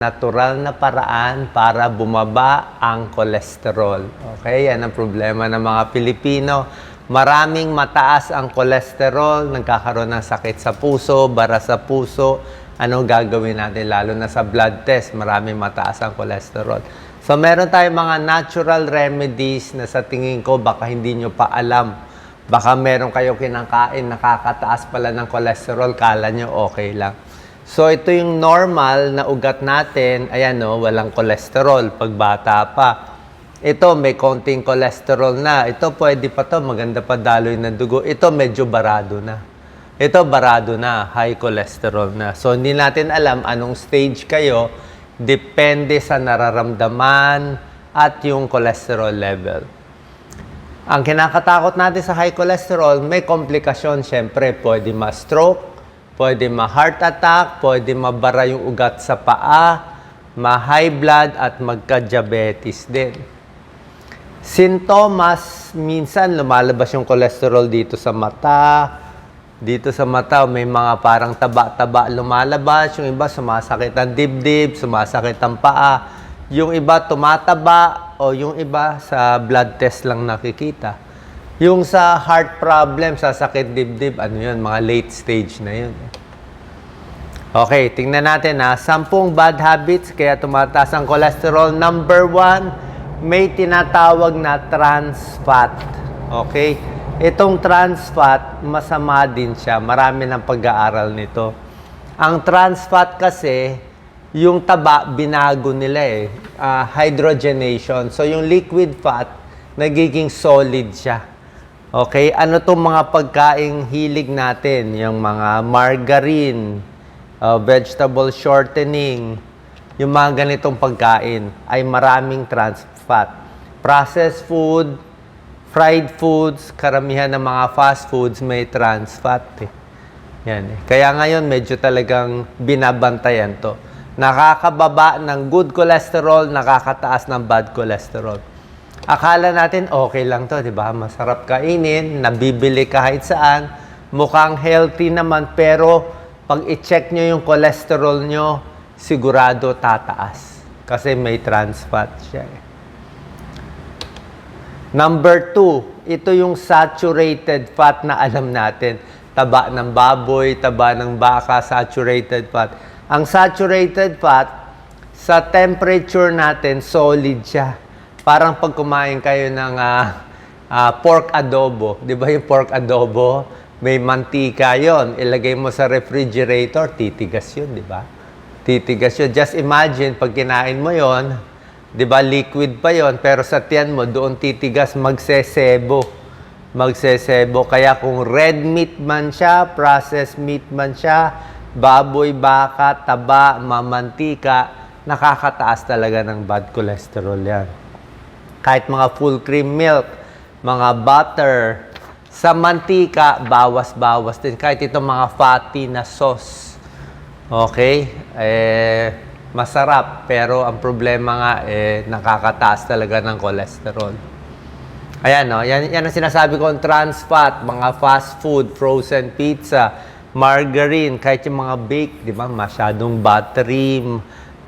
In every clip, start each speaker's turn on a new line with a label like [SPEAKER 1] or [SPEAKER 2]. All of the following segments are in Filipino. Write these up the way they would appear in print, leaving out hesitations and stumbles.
[SPEAKER 1] natural na paraan para bumaba ang kolesterol. Okay, yan ang problema ng mga Pilipino. Maraming mataas ang kolesterol, nagkakaroon ng sakit sa puso, bara sa puso. Ano gagawin natin? Lalo na sa blood test, maraming mataas ang kolesterol. So, meron tayong mga natural remedies na sa tingin ko baka hindi nyo pa alam. Baka meron kayo kinakain, nakakataas pala ng kolesterol, kala nyo okay lang. So, ito yung normal na ugat natin. Ayan, no, walang kolesterol pag bata pa. Ito, may konting kolesterol na. Ito, pwede pa to. Maganda pa daloy ng dugo. Ito, medyo barado na. Ito, barado na. High cholesterol na. So, hindi natin alam anong stage kayo. Depende sa nararamdaman at yung cholesterol level. Ang kinakatakot natin sa high cholesterol, may komplikasyon. Siyempre, pwede ma-stroke. Pwede ma-heart attack, pwede mabara yung ugat sa paa, ma-high blood at magka-diabetes din. Sintomas, minsan lumalabas yung cholesterol dito sa mata. Dito sa mata, may mga parang taba-taba lumalabas. Yung iba, sumasakit ang dibdib, sumasakit ang paa. Yung iba, tumataba o yung iba, sa blood test lang nakikita. Yung sa heart problem, sa sakit dibdib, ano yun, mga late stage na yun. Okay, tingnan natin ha. 10 bad habits kaya tumataas ang cholesterol. Number 1, may tinatawag na trans fat. Okay? Itong trans fat, masama din siya. Marami ng pag-aaral nito. Ang trans fat kasi, yung taba, binago nila eh. Hydrogenation. So, yung liquid fat, nagiging solid siya. Okay, ano itong mga pagkaing hilig natin? Yung mga margarine, vegetable shortening, yung mga ganitong pagkain ay maraming trans fat. Processed food, fried foods, karamihan ng mga fast foods may trans fat. Yan, eh. Kaya ngayon medyo talagang binabantayan to. Nakakababa ng good cholesterol, nakakataas ng bad cholesterol. Akala natin okay lang to, di ba? Masarap kainin, nabibili kahit saan, mukhang healthy naman, pero pag i-check nyo yung cholesterol nyo, sigurado tataas. Kasi may trans fat siya. Number 2, ito yung saturated fat na alam natin. Taba ng baboy, taba ng baka, saturated fat. Ang saturated fat, sa temperature natin, solid siya. Parang pag kumain kayo ng pork adobo. Di ba yung pork adobo? May mantika yon. Ilagay mo sa refrigerator, titigas yun, di ba? Titigas yun. Just imagine, pag kinain mo yon, di ba, liquid pa yon, pero sa tiyan mo, doon titigas, magsesebo. Magsesebo. Kaya kung red meat man siya, processed meat man siya, baboy, baka, taba, mamantika, nakakataas talaga ng bad cholesterol yan. Kahit mga full cream milk, mga butter, sa mantika, bawas-bawas din. Kahit itong mga fatty na sauce. Okay? Masarap, pero ang problema nga, nakakataas talaga ng cholesterol. Ayan, no? Yan ang sinasabi ko, trans fat, mga fast food, frozen pizza, margarine, kahit yung mga bake, di ba? Masyadong buttery,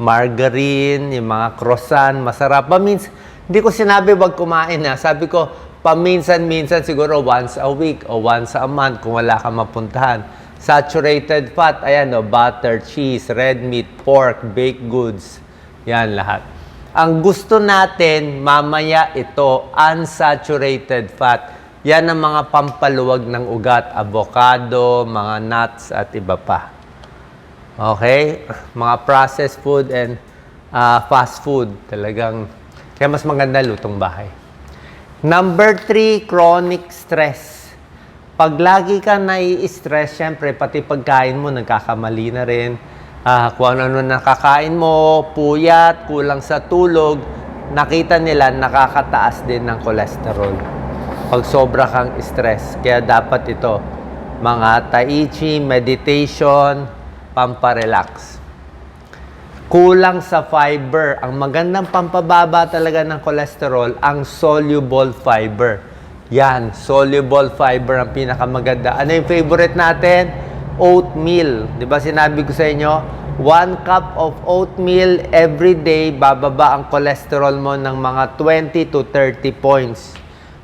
[SPEAKER 1] margarine, yung mga croissant, masarap. Hindi ko sinabi wag kumain na. Sabi ko, paminsan-minsan siguro once a week o once a month kung wala kang mapuntahan. Saturated fat, ayan o, butter, cheese, red meat, pork, baked goods. Yan lahat. Ang gusto natin, mamaya ito, unsaturated fat. Yan ang mga pampaluwag ng ugat, avocado, mga nuts at iba pa. Okay? Mga processed food and fast food. Talagang, kaya mas maganda lutong bahay. Number 3, chronic stress. Pag lagi ka nai-stress, syempre, pati pagkain mo, nagkakamali na rin. Kung ano nakakain mo, puyat, kulang sa tulog, nakita nila nakakataas din ng cholesterol. Pag sobra kang stress. Kaya dapat ito, mga tai chi, meditation, pamparelax. Kulang sa fiber. Ang magandang pampababa talaga ng cholesterol, ang soluble fiber. Yan, soluble fiber ang pinakamaganda. Ano yung favorite natin? Oatmeal. Di ba sinabi ko sa inyo, 1 cup of oatmeal every day, bababa ang cholesterol mo ng mga 20 to 30 points.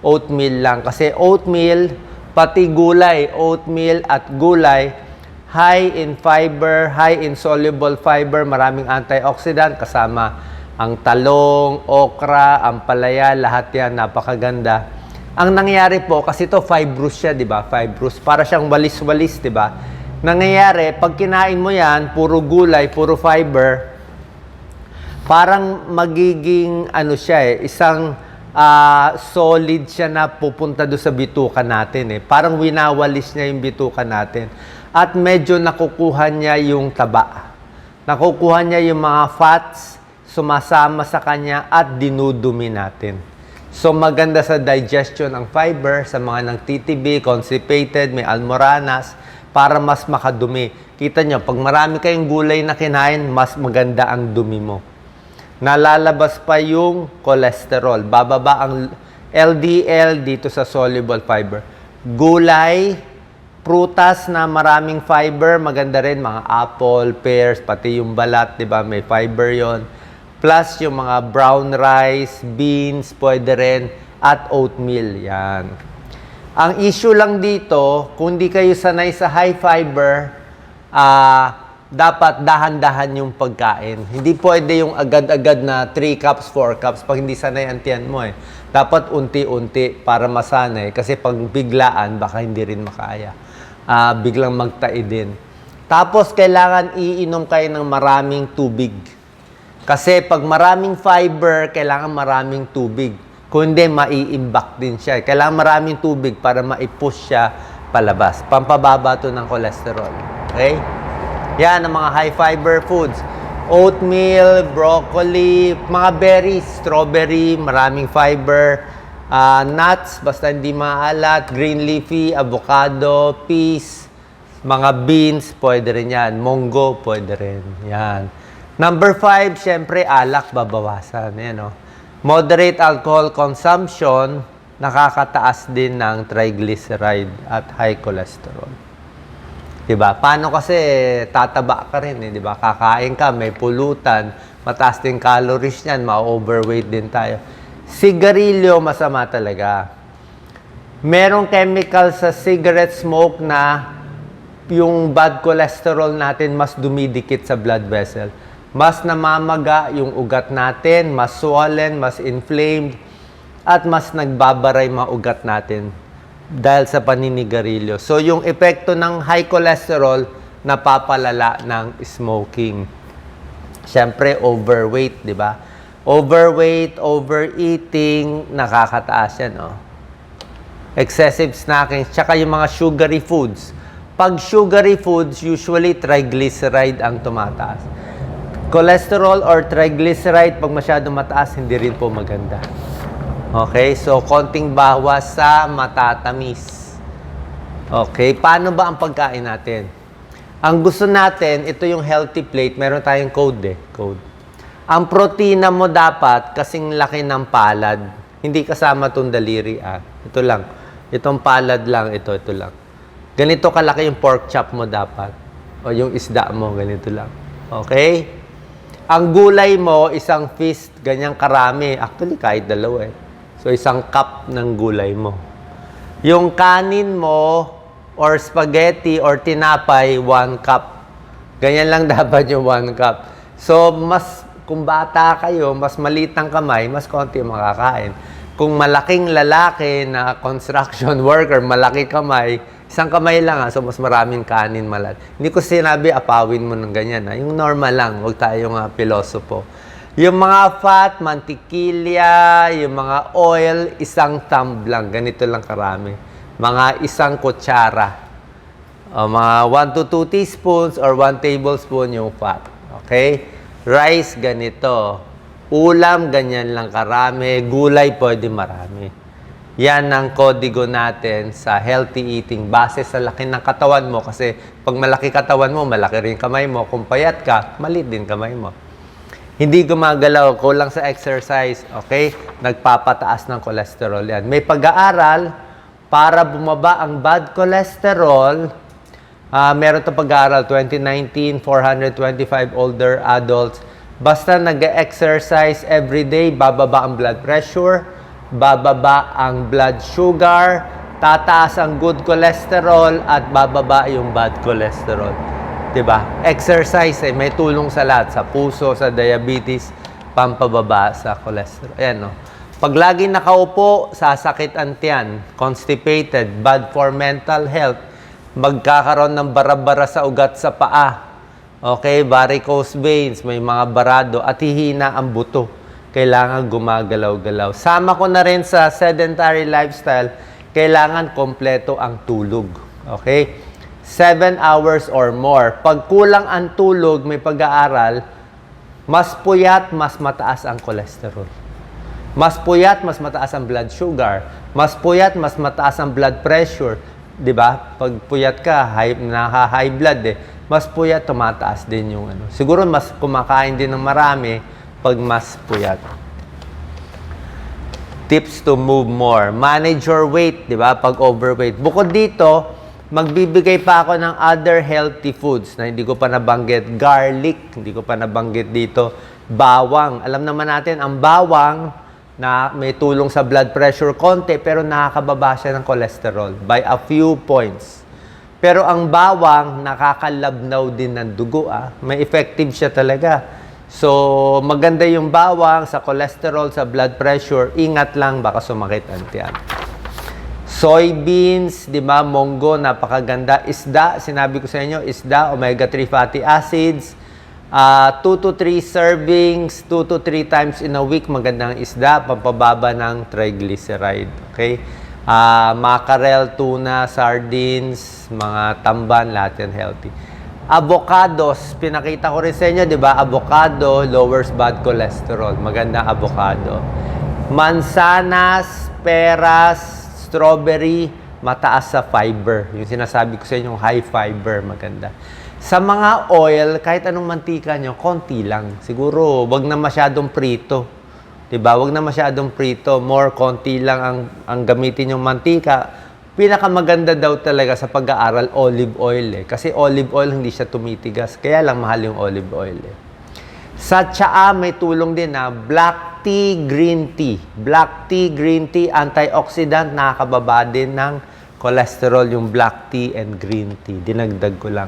[SPEAKER 1] Oatmeal lang. Kasi oatmeal, pati gulay, oatmeal at gulay, high in fiber, high in soluble fiber, maraming antioxidant, kasama ang talong, okra, ampalaya, lahat yan, napakaganda. Ang nangyayari po, kasi ito fibrous siya, di ba? Fibrous. Para siyang walis-walis, di ba? Nangyayari, pag kinain mo yan, puro gulay, puro fiber, parang magiging, isang solid siya na pupunta doon sa bituka natin. Parang winawalis niya yung bituka natin. At medyo nakukuha niya yung taba. Nakukuha niya yung mga fats, sumasama sa kanya at dinudumi natin. So maganda sa digestion ang fiber sa mga nagtitibi, constipated, may almoranas, para mas makadumi. Kita nyo, pag marami kayong gulay na kinain, mas maganda ang dumi mo. Nalalabas pa yung cholesterol. Bababa ang LDL dito sa soluble fiber. Gulay, prutas na maraming fiber, maganda rin. Mga apple, pears, pati yung balat, di ba? May fiber yon. Plus yung mga brown rice, beans, pwede rin. At oatmeal, yan. Ang issue lang dito, kung di kayo sanay sa high fiber, dapat dahan-dahan yung pagkain. Hindi pwede yung agad-agad na 3 cups, 4 cups pag hindi sanay ang tiyan mo. Dapat unti-unti para masanay. Kasi pag biglaan, baka hindi rin makaya. Biglang magtai din. Tapos, kailangan iinom kayo ng maraming tubig. Kasi pag maraming fiber, kailangan maraming tubig. Kung hindi, mai-imbak din siya. Kailangan maraming tubig para ma-push siya palabas. Pampababa to ng cholesterol. Okay? Yan ang mga high-fiber foods. Oatmeal, broccoli, mga berries, strawberry, maraming fiber. Nuts, basta hindi maalat. Green leafy, avocado, peas, mga beans, pwede rin yan. Munggo, pwede rin. Yan. Number 5, syempre, alak, babawasan. Yan, no? Moderate alcohol consumption, nakakataas din ng triglyceride at high cholesterol. Diba? Paano kasi tataba ka rin, diba? Kakain ka, may pulutan, mataas din calories niyan, ma-overweight din tayo. Sigarilyo, masama talaga. Merong chemical sa cigarette smoke na yung bad cholesterol natin mas dumidikit sa blood vessel. Mas namamaga yung ugat natin, mas swollen, mas inflamed, at mas nagbabaray mga ugat natin dahil sa paninigarilyo. So, yung epekto ng high cholesterol, napapalala ng smoking. Siyempre, overweight, di ba? Overweight, overeating, nakakataas yan, oh. Excessive snacking, tsaka yung mga sugary foods. Pag sugary foods, usually triglyceride ang tumataas. Cholesterol or triglyceride, pag masyadong mataas, hindi rin po maganda. Okay? So, konting bawas sa matatamis. Okay? Paano ba ang pagkain natin? Ang gusto natin, ito yung healthy plate. Meron tayong code. Code. Ang protina mo dapat kasing laki ng palad. Hindi kasama itong daliri. Ito lang. Itong palad lang. Ito lang. Ganito kalaki yung pork chop mo dapat. O yung isda mo, ganito lang. Okay? Ang gulay mo, isang fist, ganyang karami. Actually, kahit dalawa. So, isang cup ng gulay mo. Yung kanin mo, or spaghetti, or tinapay, 1 cup. Ganyan lang dapat yung 1 cup. So, kung bata kayo, mas maliit ang kamay, mas konti makakain. Kung malaking lalaki na construction worker, malaki kamay, isang kamay lang, so mas maraming kanin malat. Hindi ko sinabi, apawin mo ng ganyan. Yung normal lang, huwag tayong pilosopo. Yung mga fat, mantikilya, yung mga oil, isang thumb lang. Ganito lang karami. Mga isang kutsara. Mga 1 to 2 teaspoons or 1 tablespoon yung fat. Okay? Rice, ganito. Ulam, ganyan lang karami. Gulay, pwede marami. Yan ang kodigo natin sa healthy eating. Base sa laki ng katawan mo. Kasi pag malaki katawan mo, malaki rin kamay mo. Kung payat ka, maliit din kamay mo. Hindi gumagalaw, kulang sa exercise, okay? Nagpapataas ng cholesterol yan. May pag-aaral, para bumaba ang bad cholesterol, Meron to pag-aaral, 2019, 425 older adults. Basta nag-exercise everyday, bababa ang blood pressure, bababa ang blood sugar, tataas ang good cholesterol, at bababa yung bad cholesterol. Diba? Exercise may tulong sa lahat, sa puso, sa diabetes, pampababa sa cholesterol. Ayan, no? Pag lagi nakaupo, sasakit ang tiyan, constipated, bad for mental health, magkakaroon ng bara-bara sa ugat sa paa, okay, varicose veins, may mga barado, at hihina ang buto. Kailangan gumagalaw-galaw. Sama ko na rin sa sedentary lifestyle, kailangan kompleto ang tulog. Okay? 7 hours or more. Pag kulang ang tulog, may pag-aaral, mas puyat, mas mataas ang cholesterol. Mas puyat, mas mataas ang blood sugar. Mas puyat, mas mataas ang blood pressure. 'Di ba? Pag puyat ka, naka-high blood Mas puyat, tumataas din yung ano. Siguro mas kumakain din ng marami pag mas puyat. Tips to move more. Manage your weight, 'di ba? Pag overweight. Bukod dito, magbibigay pa ako ng other healthy foods na hindi ko pa nabanggit. Garlic, hindi ko pa nabanggit dito. Bawang. Alam naman natin, ang bawang na may tulong sa blood pressure konti, pero nakakababa siya ng cholesterol by a few points. Pero ang bawang, nakakalabnaw din ng dugo. May effective siya talaga. So, maganda yung bawang sa cholesterol, sa blood pressure. Ingat lang, baka sumakit ang tiyan. Soybeans, di ba? Monggo, napakaganda. Isda, sinabi ko sa inyo, isda, omega-3 fatty acids. 2 to 3 servings, 2 to 3 times in a week, magandang isda, pampababa ng triglyceride. Okay? Mackerel, tuna, sardines, mga tamban, lahat yan healthy. Avocados, pinakita ko rin sa inyo, di ba? Avocado lowers bad cholesterol. Magandang avocado. Mansanas, peras, strawberry, mataas sa fiber. Yung sinasabi ko sa inyo, high fiber, maganda. Sa mga oil, kahit anong mantika nyo, konti lang. Siguro, wag na masyadong prito. Diba? Wag na masyadong prito. More, konti lang ang gamitin yung mantika. Pinakamaganda daw talaga sa pag-aaral, olive oil. Kasi olive oil, hindi siya tumitigas. Kaya lang mahal yung olive oil. Sa tsaa, may tulong din na black tea, green tea. Black tea, green tea, antioxidant, nakakababa din ng cholesterol, yung black tea and green tea. Dinagdag ko lang.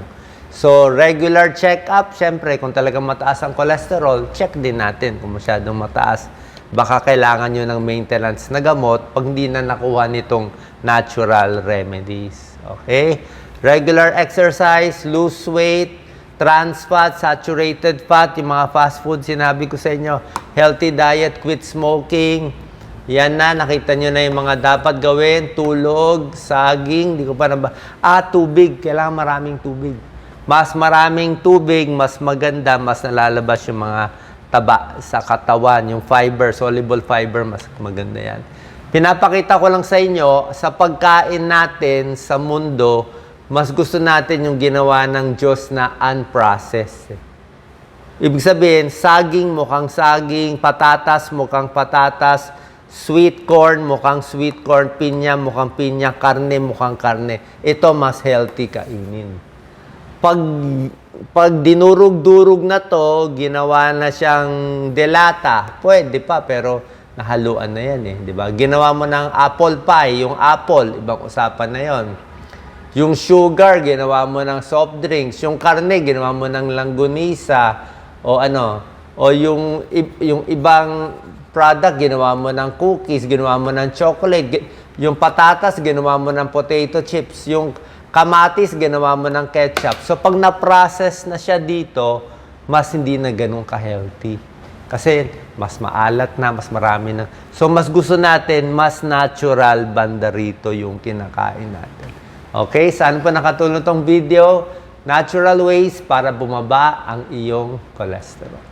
[SPEAKER 1] So, regular check-up, syempre, kung talagang mataas ang cholesterol, check din natin kung masyadong mataas. Baka kailangan nyo ng maintenance na gamot pag hindi na nakuha nitong natural remedies. Okay? Regular exercise, lose weight, trans fat, saturated fat, yung mga fast food, sinabi ko sa inyo, healthy diet, quit smoking. Yan na, nakita nyo na yung mga dapat gawin, tulog, saging, di ko pa tubig, kailangan maraming tubig. Mas maraming tubig, mas maganda, mas nalalabas yung mga taba sa katawan, yung fiber, soluble fiber, mas maganda yan. Pinapakita ko lang sa inyo, sa pagkain natin sa mundo, mas gusto natin yung ginawa ng Diyos na unprocessed. Ibig sabihin, saging, mukhang saging, patatas, mukhang patatas, sweet corn, mukhang sweet corn, pinya, mukhang pinya, karne, mukhang karne. Ito mas healthy kainin. Pag dinurog-durog na to, ginawa na siyang delata, pwede pa, pero nahaluan na yan di ba? Ginawa mo ng apple pie, yung apple, ibang usapan na yon. Yung sugar, ginawa mo ng soft drinks. Yung karne, ginawa mo ng langgunisa, o yung ibang product, ginawa mo ng cookies, ginawa mo ng chocolate. Yung patatas, ginawa mo ng potato chips. Yung kamatis, ginawa mo ng ketchup. So, pag na-process na siya dito, mas hindi na ganun ka-healthy. Kasi, mas maalat na, mas marami na. So, mas gusto natin, mas natural banda rito yung kinakain natin. Okay? Saan po nakatulong tong video? Natural ways para bumaba ang iyong cholesterol.